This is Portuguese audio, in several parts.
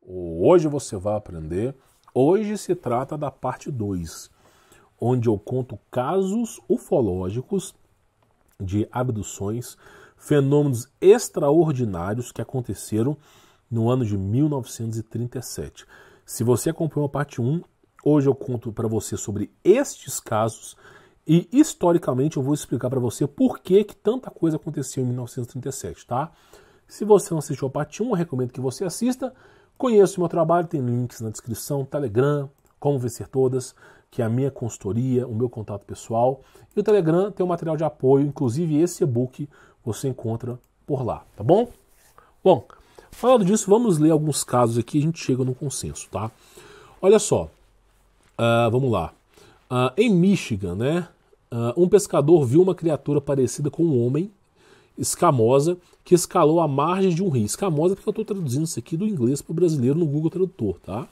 Hoje você vai aprender. Hoje se trata da parte 2, onde eu conto casos ufológicos de abduções, fenômenos extraordinários que aconteceram no ano de 1937. Se você acompanhou a parte 1, hoje eu conto para você sobre estes casos e, historicamente, eu vou explicar para você por que tanta coisa aconteceu em 1937, tá? Se você não assistiu a parte 1, eu recomendo que você assista. Conheça o meu trabalho, tem links na descrição, Telegram, Como Vencer Todas, que é a minha consultoria, o meu contato pessoal. E o Telegram tem um material de apoio, inclusive esse e-book você encontra por lá, tá bom? Bom, falando disso, vamos ler alguns casos aqui e a gente chega no consenso, tá? Olha só, vamos lá. Em Michigan, né, um pescador viu uma criatura parecida com um homem, escamosa, que escalou a margem de um rio. Escamosa porque eu estou traduzindo isso aqui do inglês para o brasileiro no Google Tradutor, tá?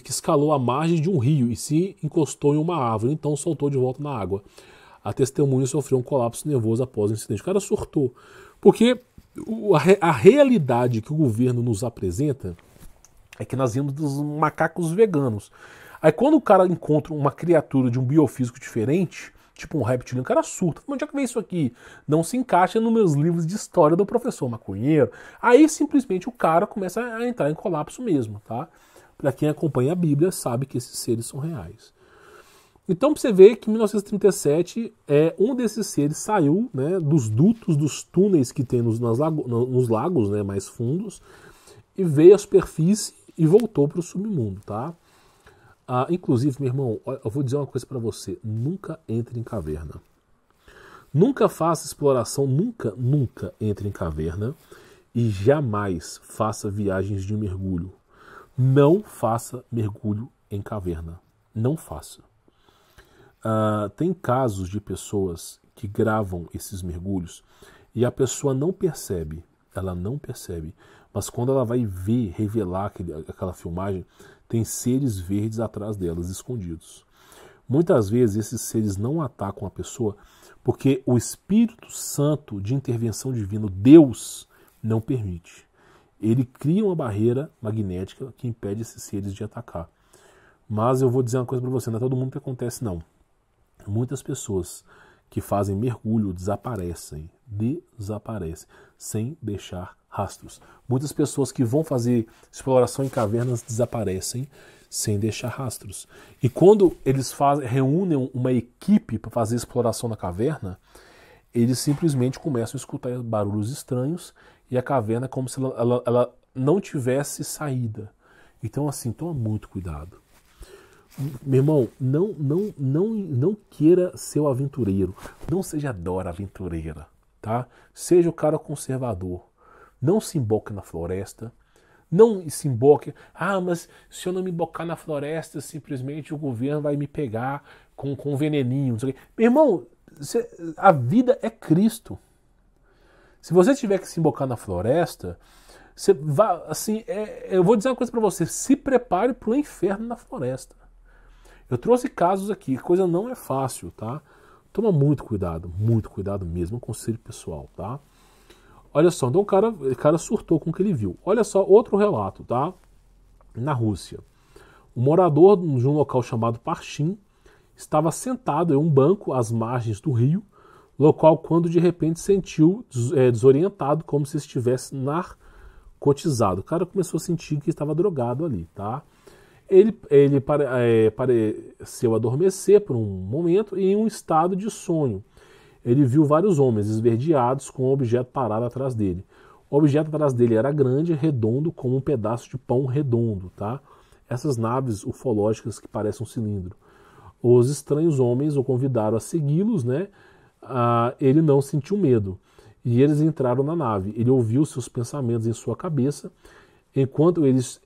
Que escalou a margem de um rio e se encostou em uma árvore, então soltou de volta na água. A testemunha sofreu um colapso nervoso após o incidente. O cara surtou, porque a realidade que o governo nos apresenta é que nós vimos dos macacos veganos. Aí quando o cara encontra uma criatura de um biofísico diferente, tipo um reptiliano, o cara surta. Onde é que vem isso aqui? Não se encaixa nos meus livros de história do professor maconheiro. Aí simplesmente o cara começa a entrar em colapso mesmo, tá? Para quem acompanha a Bíblia sabe que esses seres são reais. Então você vê que em 1937 um desses seres saiu, né, dos dutos, dos túneis que tem nos lagos, né, mais fundos, e veio à superfície e voltou para o submundo, tá? Inclusive, meu irmão, eu vou dizer uma coisa para você. Nunca entre em caverna. Nunca faça exploração, nunca entre em caverna. E jamais faça viagens de mergulho. Não faça mergulho em caverna. Não faça. Tem casos de pessoas que gravam esses mergulhos e a pessoa não percebe. Ela não percebe. Mas quando ela vai ver, revelar aquela filmagem, tem seres verdes atrás delas, escondidos. Muitas vezes esses seres não atacam a pessoa porque o Espírito Santo de intervenção divina, Deus, não permite. Ele cria uma barreira magnética que impede esses seres de atacar. Mas eu vou dizer uma coisa para você, não é todo mundo que acontece não. Muitas pessoas que fazem mergulho desaparecem, sem deixar rastros. Muitas pessoas que vão fazer exploração em cavernas desaparecem sem deixar rastros. E quando eles reúnem uma equipe para fazer exploração na caverna, eles simplesmente começam a escutar barulhos estranhos e a caverna é como se ela não tivesse saída. Então assim, toma muito cuidado. Meu irmão, não queira ser o aventureiro. Não seja Dora aventureira, tá? Seja o cara conservador. Não se emboque na floresta. Não se emboque. Mas se eu não me embocar na floresta, simplesmente o governo vai me pegar com um veneninho. Não sei o quê. Meu irmão, a vida é Cristo. Se você tiver que se embocar na floresta, você vai, assim, eu vou dizer uma coisa para você. Se prepare para o inferno na floresta. Eu trouxe casos aqui. A coisa não é fácil, tá? Toma muito cuidado mesmo. Um conselho pessoal, tá? Olha só, então o cara surtou com o que ele viu. Olha só, outro relato, tá? Na Rússia. Um morador de um local chamado Parchim estava sentado em um banco às margens do rio, local quando de repente sentiu desorientado, como se estivesse narcotizado. O cara começou a sentir que estava drogado ali, tá? Ele pareceu adormecer por um momento em um estado de sonho. Ele viu vários homens esverdeados com um objeto parado atrás dele. O objeto atrás dele era grande, redondo, como um pedaço de pão redondo, tá? Essas naves ufológicas que parecem um cilindro. Os estranhos homens o convidaram a segui-los, né? Ele não sentiu medo. E eles entraram na nave. Ele ouviu seus pensamentos em sua cabeça. Enquanto eles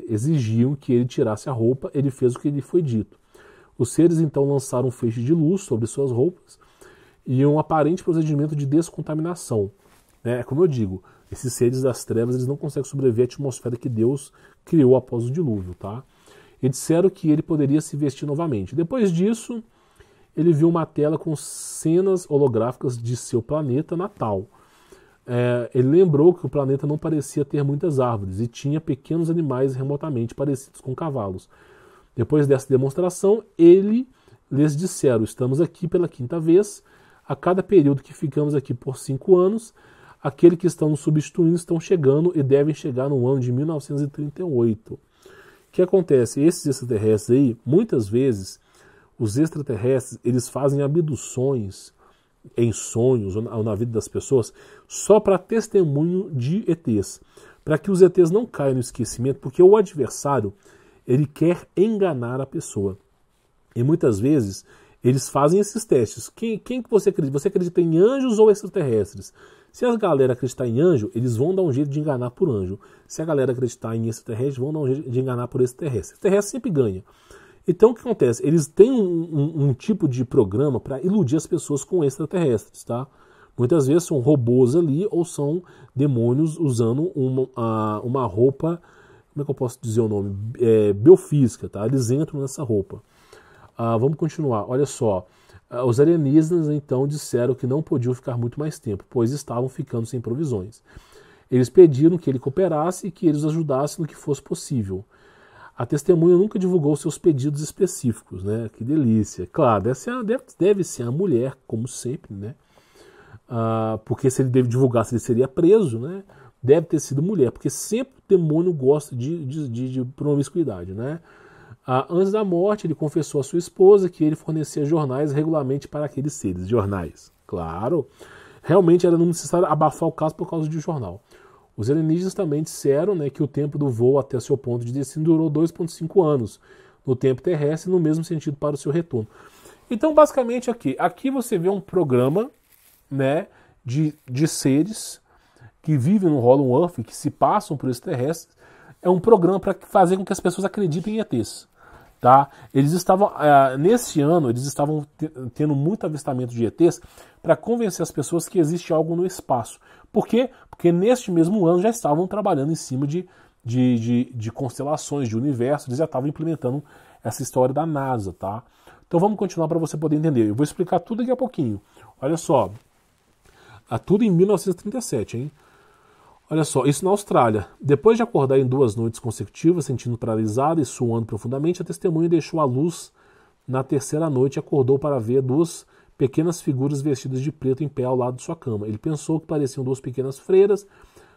exigiam que ele tirasse a roupa, ele fez o que lhe foi dito. Os seres então lançaram um feixe de luz sobre suas roupas e um aparente procedimento de descontaminação. Como eu digo, esses seres das trevas eles não conseguem sobreviver à atmosfera que Deus criou após o dilúvio, tá? E disseram que ele poderia se vestir novamente. Depois disso, ele viu uma tela com cenas holográficas de seu planeta natal. ele lembrou que o planeta não parecia ter muitas árvores e tinha pequenos animais remotamente parecidos com cavalos. Depois dessa demonstração, ele lhes disseram: estamos aqui pela quinta vez, a cada período que ficamos aqui por 5 anos, aqueles que estão nos substituindo estão chegando e devem chegar no ano de 1938. O que acontece? Esses extraterrestres aí, muitas vezes, os extraterrestres, eles fazem abduções em sonhos ou na vida das pessoas só para testemunho de ETs, para que os ETs não caiam no esquecimento, porque o adversário, ele quer enganar a pessoa. E muitas vezes eles fazem esses testes. Quem que você acredita? Você acredita em anjos ou extraterrestres? Se a galera acreditar em anjo, eles vão dar um jeito de enganar por anjo. Se a galera acreditar em extraterrestre, vão dar um jeito de enganar por extraterrestre. Extraterrestre sempre ganha. Então o que acontece? Eles têm um tipo de programa para iludir as pessoas com extraterrestres, tá? Muitas vezes são robôs ali ou são demônios usando uma roupa, como é que eu posso dizer o nome? Biofísica, tá? Eles entram nessa roupa. Vamos continuar. Olha só. Os alienígenas então disseram que não podiam ficar muito mais tempo, pois estavam ficando sem provisões. Eles pediram que ele cooperasse e que eles ajudassem no que fosse possível. A testemunha nunca divulgou seus pedidos específicos, né? Que delícia. Claro, deve ser a mulher, como sempre, né? Porque se ele deve divulgar, se ele seria preso, né? Deve ter sido mulher, porque sempre o demônio gosta de promiscuidade, né? Antes da morte, ele confessou à sua esposa que ele fornecia jornais regularmente para aqueles seres. Jornais, claro. Realmente era necessário abafar o caso por causa de um jornal. Os alienígenas também disseram, né, que o tempo do voo até seu ponto de destino durou 2,5 anos no tempo terrestre, no mesmo sentido para o seu retorno. Então, basicamente, aqui você vê um programa, né, de seres que vivem no Hollow Earth, que se passam por extraterrestres. É um programa para fazer com que as pessoas acreditem em ETs. Tá? Eles estavam, nesse ano, eles estavam tendo muito avistamento de ETs para convencer as pessoas que existe algo no espaço. Por quê? Porque neste mesmo ano já estavam trabalhando em cima de constelações, de universo, eles já estavam implementando essa história da NASA. Tá? Então vamos continuar para você poder entender. Eu vou explicar tudo daqui a pouquinho. Olha só, tudo em 1937, hein? Olha só, isso na Austrália. Depois de acordar em 2 noites consecutivas, sentindo paralisada e suando profundamente, a testemunha deixou a luz na 3ª noite e acordou para ver 2 pequenas figuras vestidas de preto em pé ao lado de sua cama. Ele pensou que pareciam 2 pequenas freiras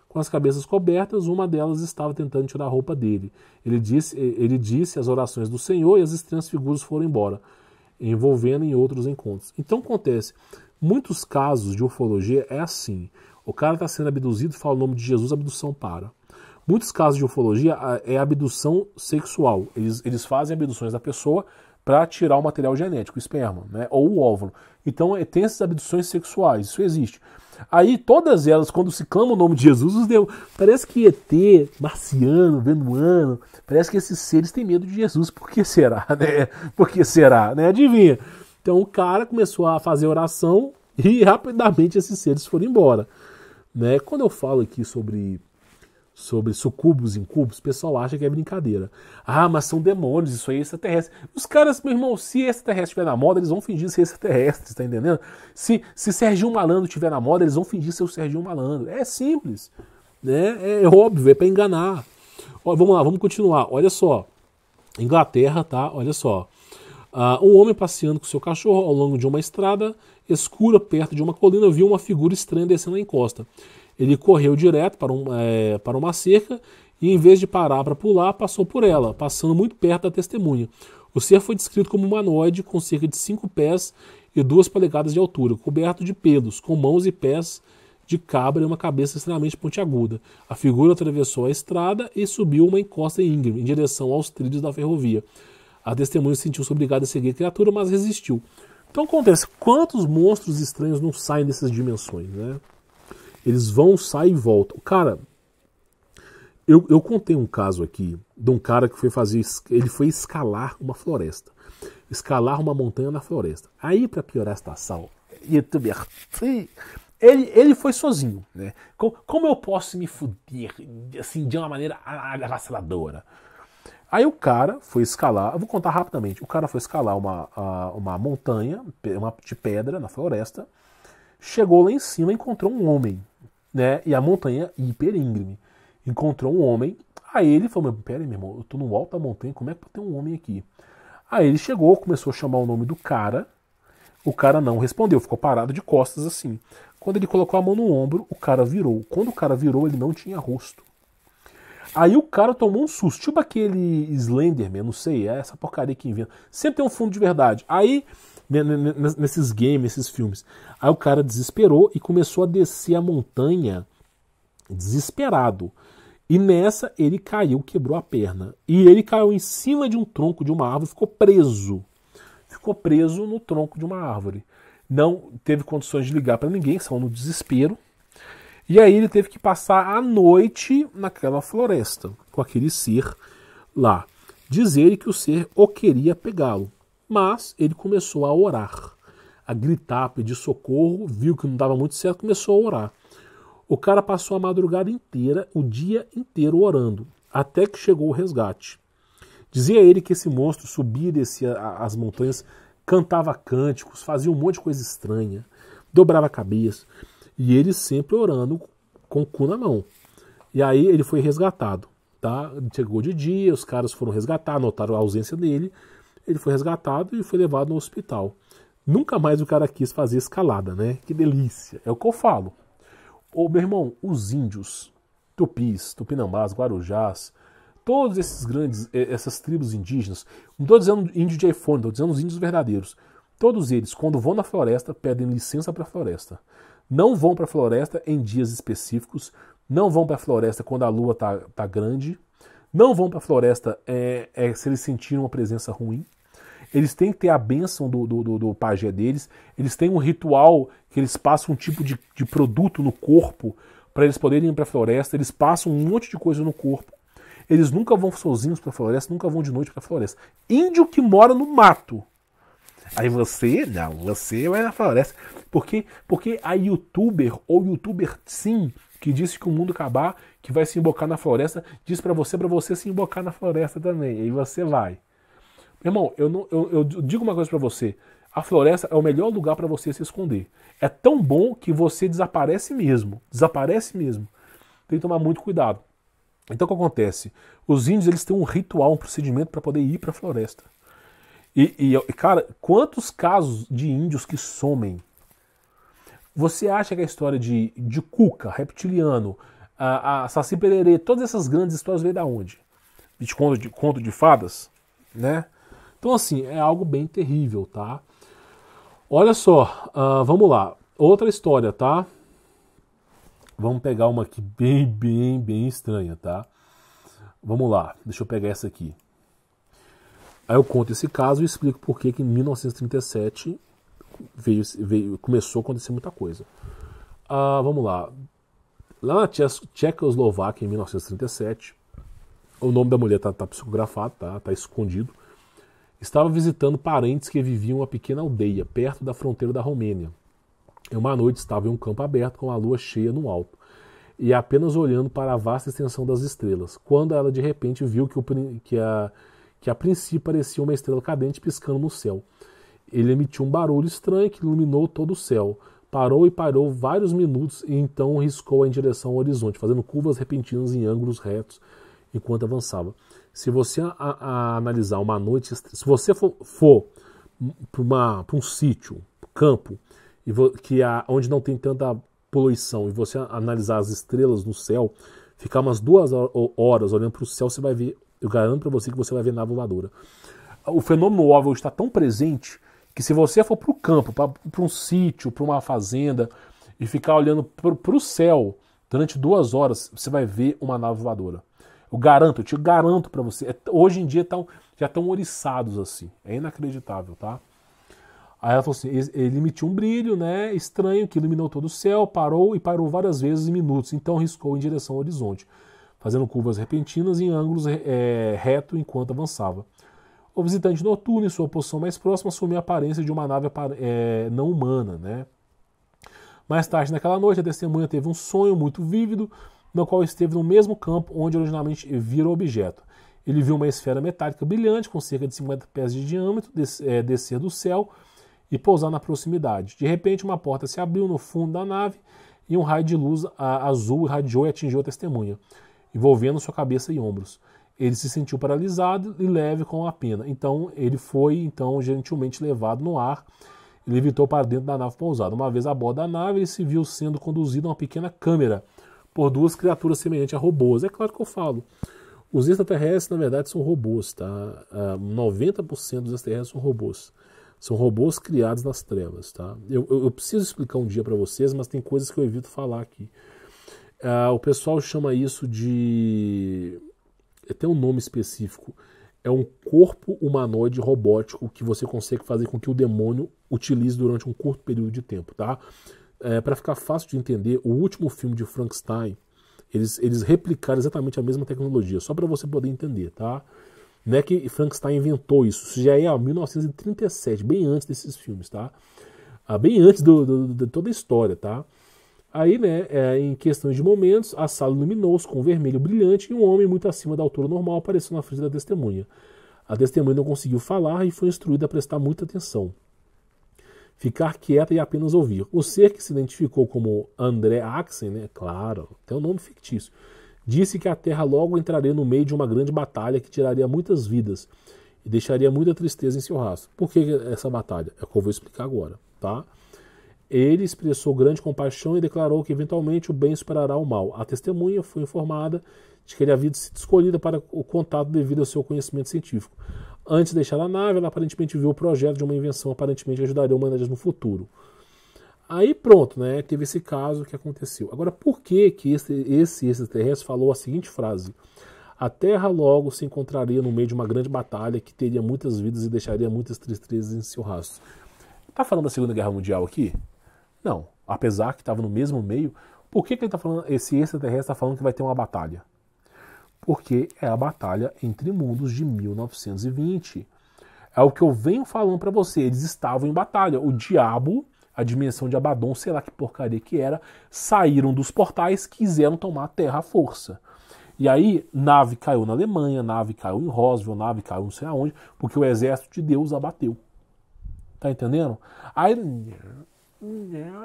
com as cabeças cobertas, uma delas estava tentando tirar a roupa dele. Ele disse as orações do Senhor e as estranhas figuras foram embora, envolvendo em outros encontros. Então acontece, muitos casos de ufologia é assim. O cara está sendo abduzido, fala o nome de Jesus, a abdução para. Muitos casos de ufologia é abdução sexual. Eles fazem abduções da pessoa para tirar o material genético, o esperma, né, ou o óvulo. Então tem essas abduções sexuais, isso existe. Aí todas elas, quando se clama o nome de Jesus, parece que ET, marciano, venuano, parece que esses seres têm medo de Jesus. Por que será? Né? Por que será? Né? Adivinha? Então o cara começou a fazer oração e rapidamente esses seres foram embora. Né? Quando eu falo aqui sobre sucubos, incubos, o pessoal acha que é brincadeira. Mas são demônios, isso aí é extraterrestre. Os caras, meu irmão, se extraterrestre estiver na moda, eles vão fingir ser extraterrestres, tá entendendo? Se Serginho Malandro estiver na moda, eles vão fingir ser o Serginho Malandro. É simples, né? É óbvio, é para enganar. Vamos lá, vamos continuar. Olha só, Inglaterra, tá? Olha só. Um homem passeando com seu cachorro ao longo de uma estrada escura perto de uma colina viu uma figura estranha descendo a encosta. Ele correu direto para uma cerca e, em vez de parar para pular, passou por ela, passando muito perto da testemunha. O ser foi descrito como humanoide com cerca de 5 pés e 2 polegadas de altura, coberto de pelos, com mãos e pés de cabra e uma cabeça extremamente pontiaguda. A figura atravessou a estrada e subiu uma encosta íngreme em direção aos trilhos da ferrovia. A testemunha sentiu-se obrigada a seguir a criatura, mas resistiu. Então acontece, quantos monstros estranhos não saem dessas dimensões, né? Eles vão, saem e voltam. Cara, eu contei um caso aqui de um cara que ele foi escalar uma floresta. Escalar uma montanha na floresta. Aí, para piorar a situação, youtuber, ele foi sozinho, né? Como eu posso me fuder, assim, de uma maneira avassaladora? Aí o cara foi escalar, eu vou contar rapidamente, o cara foi escalar uma montanha de pedra na floresta, chegou lá em cima e encontrou um homem né? E a montanha hiper íngreme. Encontrou um homem, aí ele falou, peraí, meu irmão, eu tô no alto da montanha, como é que tem um homem aqui? Aí ele chegou, começou a chamar o nome do cara, o cara não respondeu, ficou parado de costas assim. Quando ele colocou a mão no ombro, o cara virou. Quando o cara virou, ele não tinha rosto. Aí o cara tomou um susto, tipo aquele Slenderman, não sei, é essa porcaria que inventa. Sempre tem um fundo de verdade. Aí, nesses games, nesses filmes, aí o cara desesperou e começou a descer a montanha desesperado. E nessa ele caiu, quebrou a perna. E ele caiu em cima de um tronco de uma árvore, ficou preso. Ficou preso no tronco de uma árvore. Não teve condições de ligar para ninguém, saiu no desespero. E aí ele teve que passar a noite naquela floresta, com aquele ser lá. Diz ele que o ser o queria pegá-lo. Mas ele começou a orar, a gritar, a pedir socorro, viu que não dava muito certo, começou a orar. O cara passou a madrugada inteira, o dia inteiro orando, até que chegou o resgate. Dizia ele que esse monstro subia e descia as montanhas, cantava cânticos, fazia um monte de coisa estranha, dobrava a cabeça. E ele sempre orando com o cu na mão. E aí ele foi resgatado. Tá? Chegou de dia, os caras foram resgatar, notaram a ausência dele. Ele foi resgatado e foi levado no hospital. Nunca mais o cara quis fazer escalada, né? Que delícia. É o que eu falo. Ô, meu irmão, os índios, tupis, tupinambás, guarujás, todos esses grandes, essas tribos indígenas, não estou dizendo índio de iPhone, estou dizendo os índios verdadeiros. Todos eles, quando vão na floresta, pedem licença para a floresta. Não vão para a floresta em dias específicos, não vão para a floresta quando a lua tá grande, não vão para a floresta se eles sentirem uma presença ruim. Eles têm que ter a bênção do pajé deles, eles têm um ritual que eles passam um tipo de produto no corpo para eles poderem ir para a floresta, eles passam um monte de coisa no corpo. Eles nunca vão sozinhos para a floresta, nunca vão de noite para a floresta. Índio que mora no mato. Aí você vai na floresta. Porque a youtuber ou youtuber sim, que disse que o mundo acabar, que vai se embocar na floresta, diz para você se embocar na floresta também. Aí você vai. Meu irmão, eu digo uma coisa para você. A floresta é o melhor lugar para você se esconder. É tão bom que você desaparece mesmo. Desaparece mesmo. Tem que tomar muito cuidado. Então o que acontece? Os índios eles têm um ritual, um procedimento para poder ir para a floresta. E, cara, quantos casos de índios que somem? Você acha que a história de Cuca, reptiliano, a Saci Pererê, todas essas grandes histórias veio da onde? De conto de fadas? Né? Então, assim, é algo bem terrível, tá? Olha só, vamos lá. Outra história, tá? Vamos pegar uma aqui bem estranha, tá? Vamos lá, deixa eu pegar essa aqui. Aí eu conto esse caso e explico por que em 1937 começou a acontecer muita coisa. Vamos lá. Lá na Tchecoslováquia, em 1937, o nome da mulher tá psicografado, tá escondido. Estava visitando parentes que viviam em uma pequena aldeia, perto da fronteira da Romênia. E uma noite estava em um campo aberto com a lua cheia no alto, e apenas olhando para a vasta extensão das estrelas, quando ela de repente viu que a princípio parecia uma estrela cadente piscando no céu. Ele emitiu um barulho estranho que iluminou todo o céu. Parou vários minutos e então riscou em direção ao horizonte, fazendo curvas repentinas em ângulos retos enquanto avançava. Se você analisar uma noite, se você for para um sítio, campo, onde não tem tanta poluição, e você analisar as estrelas no céu, ficar umas 2 horas olhando para o céu, você vai ver. Eu garanto para você que você vai ver nave voadora. O fenômeno OVNI está tão presente que se você for para o campo, para um sítio, para uma fazenda, e ficar olhando para o céu durante 2 horas, você vai ver uma nave voadora. Eu te garanto para você. Hoje em dia já estão oriçados assim. É inacreditável, tá? Aí ela falou assim, ele emitiu um brilho, né, estranho, que iluminou todo o céu, parou várias vezes em minutos, então riscou em direção ao horizonte, fazendo curvas repentinas em ângulos reto enquanto avançava. O visitante noturno, em sua posição mais próxima, assumiu a aparência de uma nave não humana. Né? Mais tarde naquela noite, a testemunha teve um sonho muito vívido, no qual esteve no mesmo campo onde originalmente vira o objeto. Ele viu uma esfera metálica brilhante, com cerca de 50 pés de diâmetro, descer do céu e pousar na proximidade. De repente, uma porta se abriu no fundo da nave e um raio de luz azul irradiou e atingiu a testemunha, envolvendo sua cabeça e ombros. Ele se sentiu paralisado e leve com a pena. Então ele foi gentilmente levado no ar e levitou para dentro da nave pousada. Uma vez a bordo da nave, ele se viu sendo conduzido a uma pequena câmera por duas criaturas semelhantes a robôs. É claro que eu falo, os extraterrestres na verdade são robôs, tá? 90% dos extraterrestres são robôs. São robôs criados nas trevas, tá? Eu preciso explicar um dia para vocês, mas tem coisas que eu evito falar aqui. O pessoal chama isso de... tem um nome específico. É um corpo humanoide robótico que você consegue fazer com que o demônio utilize durante um curto período de tempo, tá? Para ficar fácil de entender, o último filme de Frankenstein, eles replicaram exatamente a mesma tecnologia, só para você poder entender, tá? Não é que Frankenstein inventou isso já é 1937, bem antes desses filmes, tá? Bem antes de toda a história, tá? Aí, né, em questões de momentos, a sala iluminou-se com um vermelho brilhante e um homem muito acima da altura normal apareceu na frente da testemunha. A testemunha não conseguiu falar e foi instruída a prestar muita atenção. Ficar quieta e apenas ouvir. O ser que se identificou como André Axen, né, claro, tem um nome fictício, disse que a Terra logo entraria no meio de uma grande batalha que tiraria muitas vidas e deixaria muita tristeza em seu rastro. Por que essa batalha? É o que eu vou explicar agora, tá? Ele expressou grande compaixão e declarou que eventualmente o bem superará o mal. A testemunha foi informada de que ele havia sido escolhida para o contato devido ao seu conhecimento científico. Antes de deixar a nave, ela aparentemente viu o projeto de uma invenção aparentemente que ajudaria a humanidade no futuro. Aí pronto, né? Teve esse caso que aconteceu. Agora, por que esse extraterrestre falou a seguinte frase? A Terra logo se encontraria no meio de uma grande batalha que teria muitas vidas e deixaria muitas tristezas em seu rastro. Tá falando da Segunda Guerra Mundial aqui? Não. Apesar que estava no mesmo meio, por que ele está falando, esse extraterrestre está falando que vai ter uma batalha? Porque é a batalha entre mundos de 1920. É o que eu venho falando para você. Eles estavam em batalha. O diabo, a dimensão de Abaddon, sei lá que porcaria que era, saíram dos portais, quiseram tomar a Terra à força. E aí, nave caiu na Alemanha, nave caiu em Roswell, nave caiu não sei aonde, porque o exército de Deus abateu. Tá entendendo? Aí,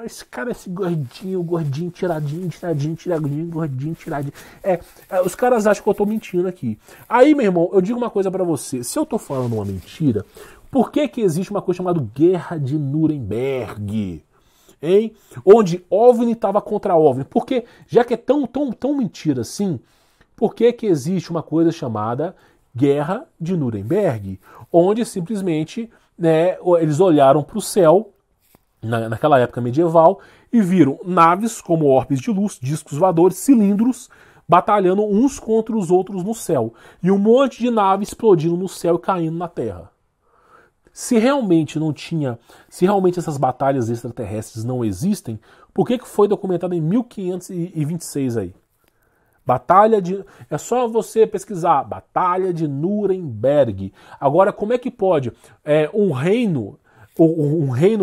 esse cara, esse gordinho, tiradinho, gordinho, tiradinho. Os caras acham que eu tô mentindo aqui. Aí, meu irmão, eu digo uma coisa pra você. Se eu tô falando uma mentira, por que existe uma coisa chamada Guerra de Nuremberg? Hein? Onde OVNI tava contra OVNI. Porque, já que é tão mentira assim, por que existe uma coisa chamada Guerra de Nuremberg? Onde simplesmente, né, eles olharam pro céu naquela época medieval, e viram naves como orbes de luz, discos voadores, cilindros, batalhando uns contra os outros no céu. E um monte de naves explodindo no céu e caindo na Terra. Se realmente essas batalhas extraterrestres não existem, por que foi documentado em 1526 aí? É só você pesquisar, Batalha de Nuremberg. Agora, como é que pode um reino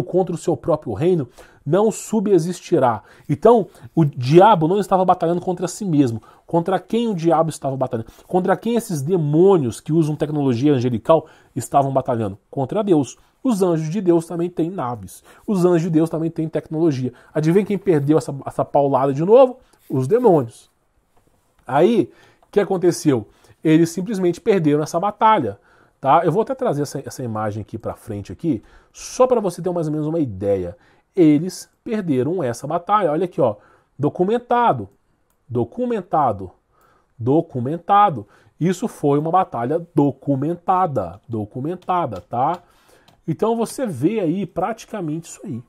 contra o seu próprio reino não subexistirá? Então, o diabo não estava batalhando contra si mesmo. Contra quem o diabo estava batalhando? Contra quem esses demônios que usam tecnologia angelical estavam batalhando? Contra Deus. Os anjos de Deus também têm naves. Os anjos de Deus também têm tecnologia. Adivinha quem perdeu essa paulada de novo? Os demônios. Aí, o que aconteceu? Eles simplesmente perderam essa batalha. Tá? Eu vou até trazer essa imagem aqui para frente, aqui, só para você ter mais ou menos uma ideia. Eles perderam essa batalha. Olha aqui, ó, documentado. Isso foi uma batalha documentada, tá? Então você vê aí praticamente isso aí.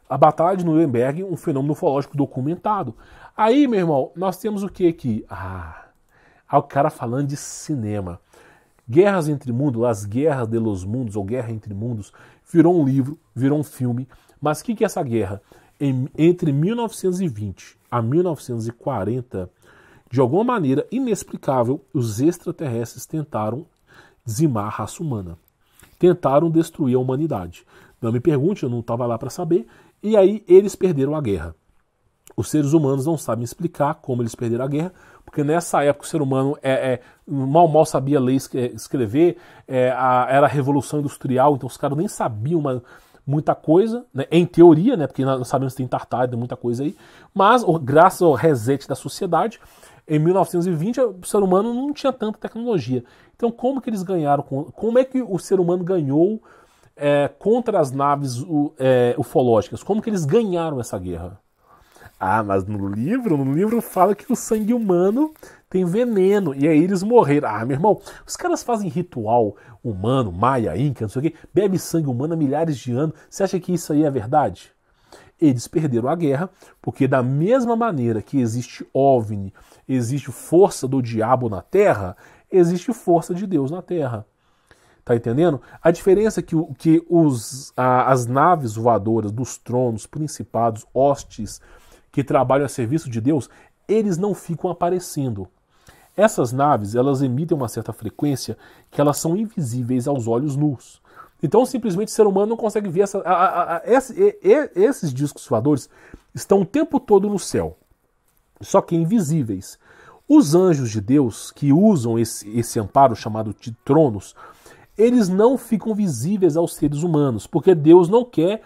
A Batalha de Nuremberg, um fenômeno ufológico documentado. Aí, meu irmão, nós temos o que aqui? O cara falando de cinema. Guerras entre Mundos, As Guerras de los Mundos, ou Guerra entre Mundos, virou um livro, virou um filme. Mas o que é essa guerra? Entre 1920 a 1940, de alguma maneira inexplicável, os extraterrestres tentaram dizimar a raça humana. Tentaram destruir a humanidade. Não me pergunte, eu não estava lá para saber. E aí eles perderam a guerra. Os seres humanos não sabem explicar como eles perderam a guerra, porque nessa época o ser humano mal sabia ler e escrever, era a Revolução Industrial, então os caras nem sabiam muita coisa, né? Em teoria, né? Porque nós sabemos que tem Tartária, tem muita coisa aí, mas graças ao reset da sociedade, em 1920 o ser humano não tinha tanta tecnologia. Então como que eles ganharam? Como é que o ser humano ganhou contra as naves ufológicas? Como que eles ganharam essa guerra? Ah, mas no livro fala que o sangue humano tem veneno, e aí eles morreram. Ah, meu irmão, os caras fazem ritual humano, maia, inca, não sei o quê, bebe sangue humano há milhares de anos. Você acha que isso aí é verdade? Eles perderam a guerra, porque da mesma maneira que existe OVNI, existe força do diabo na Terra, existe força de Deus na Terra. Tá entendendo? A diferença é que as naves voadoras dos tronos, principados, hostes, que trabalham a serviço de Deus, eles não ficam aparecendo. Essas naves, elas emitem uma certa frequência que elas são invisíveis aos olhos nus. Então, simplesmente, o ser humano não consegue ver esses discos voadores estão o tempo todo no céu, só que invisíveis. Os anjos de Deus, que usam esse amparo chamado de tronos, eles não ficam visíveis aos seres humanos, porque Deus não quer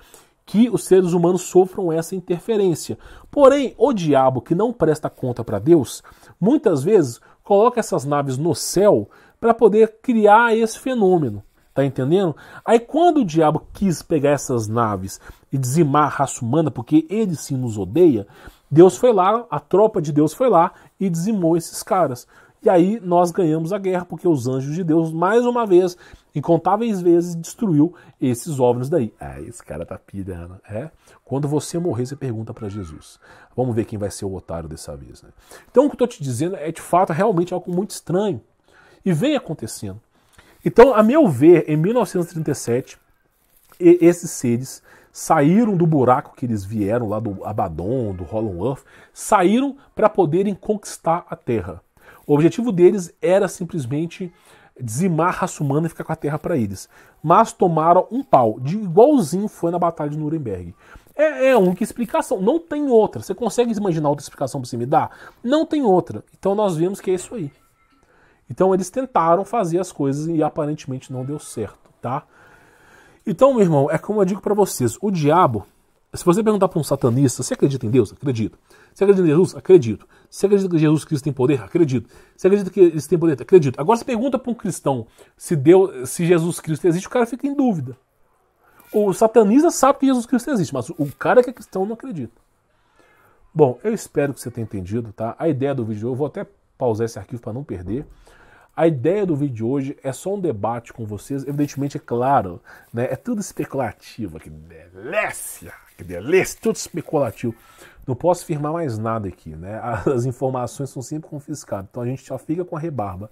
que os seres humanos sofram essa interferência. Porém, o diabo, que não presta conta para Deus, muitas vezes coloca essas naves no céu para poder criar esse fenômeno. Tá entendendo? Aí quando o diabo quis pegar essas naves e dizimar a raça humana, porque ele sim nos odeia, Deus foi lá, a tropa de Deus foi lá e dizimou esses caras. E aí nós ganhamos a guerra, porque os anjos de Deus, mais uma vez, incontáveis vezes, destruiu esses OVNIs daí. Ah, esse cara tá pirando. Quando você morrer, você pergunta para Jesus. Vamos ver quem vai ser o otário dessa vez. Né? Então o que eu tô te dizendo é, de fato, realmente algo muito estranho. E vem acontecendo. Então, a meu ver, em 1937, esses seres saíram do buraco que eles vieram, lá do Abaddon, do Hollow Earth, saíram para poderem conquistar a Terra. O objetivo deles era simplesmente dizimar a raça humana e ficar com a Terra para eles. Mas tomaram um pau, de igualzinho foi na Batalha de Nuremberg. É a única explicação, não tem outra. Você consegue imaginar outra explicação para você me dar? Não tem outra. Então nós vemos que é isso aí. Então eles tentaram fazer as coisas e aparentemente não deu certo, tá? Então, meu irmão, é como eu digo para vocês, o diabo, se você perguntar para um satanista, você acredita em Deus? Acredito. Você acredita em Jesus? Acredito. Você acredita que Jesus Cristo tem poder? Acredito. Você acredita que eles têm poder? Acredito. Agora você pergunta para um cristão se Jesus Cristo existe, o cara fica em dúvida. O satanista sabe que Jesus Cristo existe, mas o cara que é cristão não acredita. Bom, eu espero que você tenha entendido, tá? A ideia do vídeo, eu vou até pausar esse arquivo para não perder. A ideia do vídeo de hoje é só um debate com vocês, evidentemente, é claro, né? É tudo especulativo, que delícia, tudo especulativo. Não posso afirmar mais nada aqui, né? As informações são sempre confiscadas, então a gente já fica com a rebarba.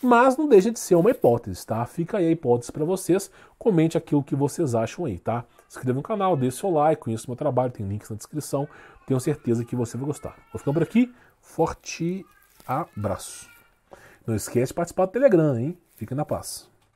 Mas não deixa de ser uma hipótese, tá? Fica aí a hipótese para vocês, comente aquilo que vocês acham aí, tá? Se inscreva no canal, deixe seu like, conheça o meu trabalho, tem links na descrição, tenho certeza que você vai gostar. Vou ficando por aqui, forte abraço. Não esquece de participar do Telegram, hein? Fique na paz.